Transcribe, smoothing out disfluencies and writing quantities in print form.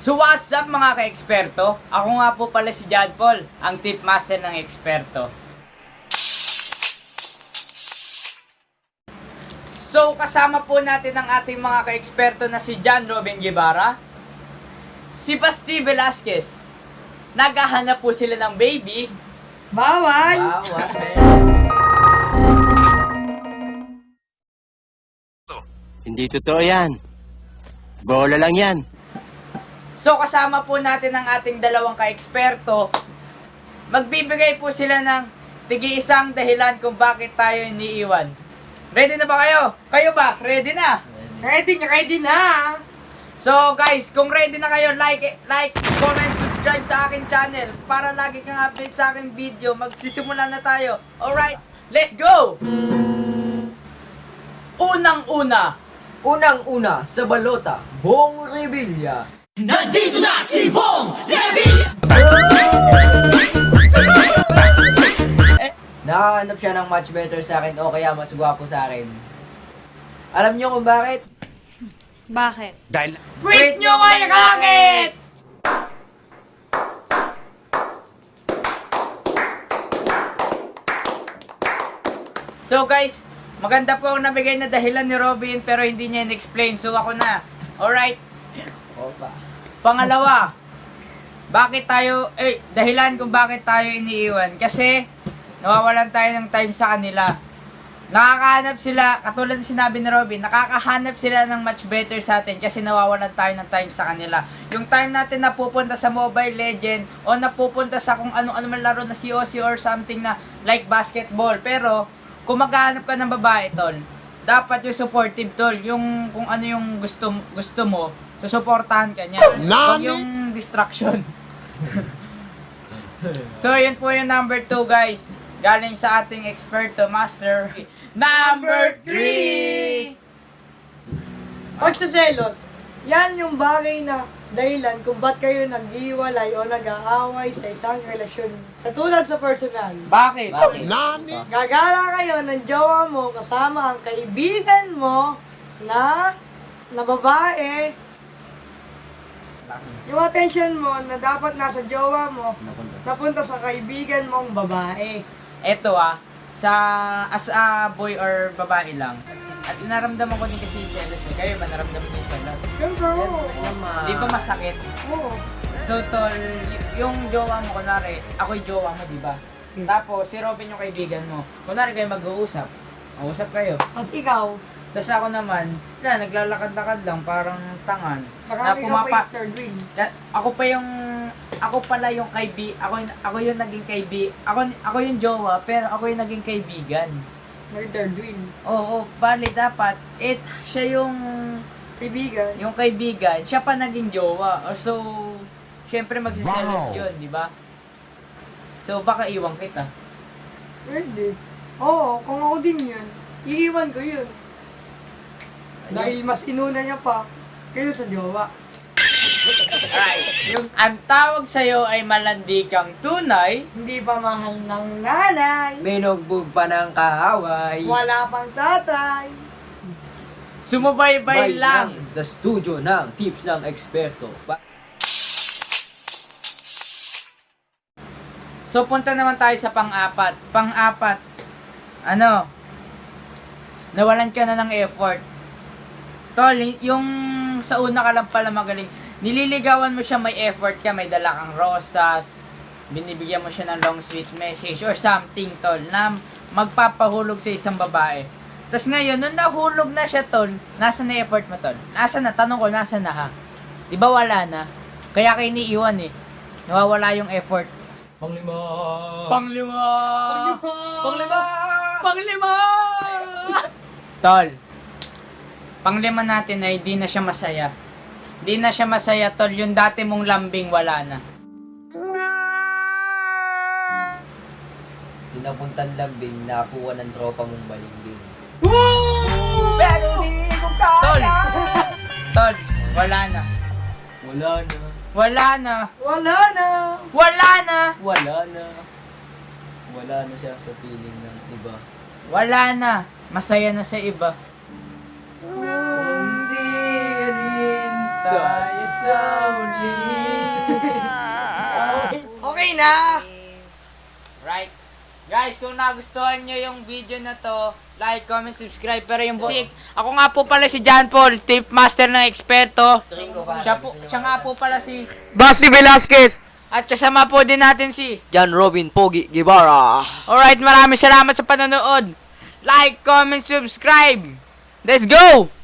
So what's up mga ka-eksperto? Ako nga po pala si John Paul, ang tip master ng eksperto. So kasama po natin ang ating mga ka-eksperto na si John Robin Guevara, si Basti Velasquez. Naghahanap po sila ng baby. Bawal! Hindi totoo yan. Bola lang yan. So kasama po natin ang ating dalawang ka-eksperto. Magbibigay po sila ng tig-iisang dahilan kung bakit tayo iniiwan. Ready na ba kayo? Kayo ba? Ready na? Ready na! So guys, kung ready na kayo, like, comment, subscribe sa aking channel para lagi kang update sa aking video. Magsisimula na tayo. Alright, let's go! Unang-una sa balota, Bong Revilla. Nandito na si Bong Revilla! Nakahanap siya ng much better sa akin o kaya mas gwapo sa akin. Alam niyo kung bakit? Bakit? Dahil Quit nyo kayo kakit! So guys, maganda po ang nabigay na dahilan ni Robin pero hindi niya in-explain. So ako na. Alright. Opa. Pangalawa, dahilan kung bakit tayo iniiwan. Kasi, nawawalan tayo ng time sa kanila. Nakakahanap sila, katulad ng sinabi ni Robin, nakakahanap sila ng much better sa atin kasi nawawalan tayo ng time sa kanila. Yung time natin napupunta sa Mobile Legend o napupunta sa kung ano-ano man laro na COC or something na like basketball. Pero, kung maghahanap ka ng babae, tol, dapat yung supportive, tol. Yung kung ano yung gusto mo, susuportahan ka niya. Huwag yung distraction. So, yun po yung number 2, guys. Galing sa ating eksperto, master. Number 3! Pagsaselos, yan yung bagay na dahilan kung ba't kayo nag-iwalay o nag-aaway sa isang relasyon. Katulad sa personal. Bakit? Gagala kayo ng jowa mo kasama ang kaibigan mo na babae. Yung attention mo na dapat nasa jowa mo, napunta sa kaibigan mong babae. Eto as a boy or babae lang. At naramdaman ko din kasi yung selos. Kayo ba naramdaman yung selos? Siyempre, oo. Di ba masakit? Oo. So, tol, yung jowa mo, kunwari, ako yung jowa mo, di ba? Tapos, si Robin yung kaibigan mo. Kunwari kayo mag-uusap. Mag-uusap kayo. Tapos ikaw, Tapos ako naman, naglalakad-lakad lang, parang tangan. baka ikaw pa yung third wheel. Ako pala yung ako yung naging ako yung jowa, pero ako yung naging kaibigan. May third wheel. Oo, bali dapat, siya Kaibigan. yung kaibigan, siya pa naging jowa. So, syempre magsiselos yun, di ba? So, baka iwan kita. Pwede. Oo, kung ako din yun, iiwan ko yun. Dahil mas inuna niya pa kayo sa jowa. Right. Yung ang tawag sa'yo ay malandi kang tunay. Hindi pa mahal ng nanay. Binugbog pa ng kaaway. Wala pang tatay. Sumubaybay lang. Sa studio ng tips ng eksperto. So, punta naman tayo sa pang-apat. Pang-apat, nawalan ka na ng effort. Tol, yung sa una ka lang pala magaling, nililigawan mo siya, may effort ka, may dala kang rosas, binibigyan mo siya ng long sweet message or something, tol, na magpapahulog sa isang babae. Tapos ngayon, nung nahulog na siya, tol, nasa na effort mo, tol? Nasa na? Tanong ko, nasa na ha? Di ba wala na? Kaya kayo iniiwan eh. Nawawala yung effort. Panglima! Tol, panglima natin ay di na siya masaya. Di na siya masaya, tol. Yung dati mong lambing, wala na. Pinapuntan lambing, nakuha ng tropa mong balimbing. Pero di ko Tol! kaya. Tol, wala na. Wala na. Wala na. Wala na. Wala na. Wala na. Wala na siya sa feeling ng iba. Wala na. Masaya na sa iba. Hindi rin tayo sa huli. Okay na! Right. Guys, kung nagustuhan nyo yung video na to, like, comment, subscribe. Pero yung music, ako nga po pala si John Paul, tip master ng eksperto. Siya nga po pala si Basti Velasquez. At kasama po din natin si John Robin Pogi Guevara. Alright, maraming salamat sa panonood. Like, comment, subscribe. Let's go!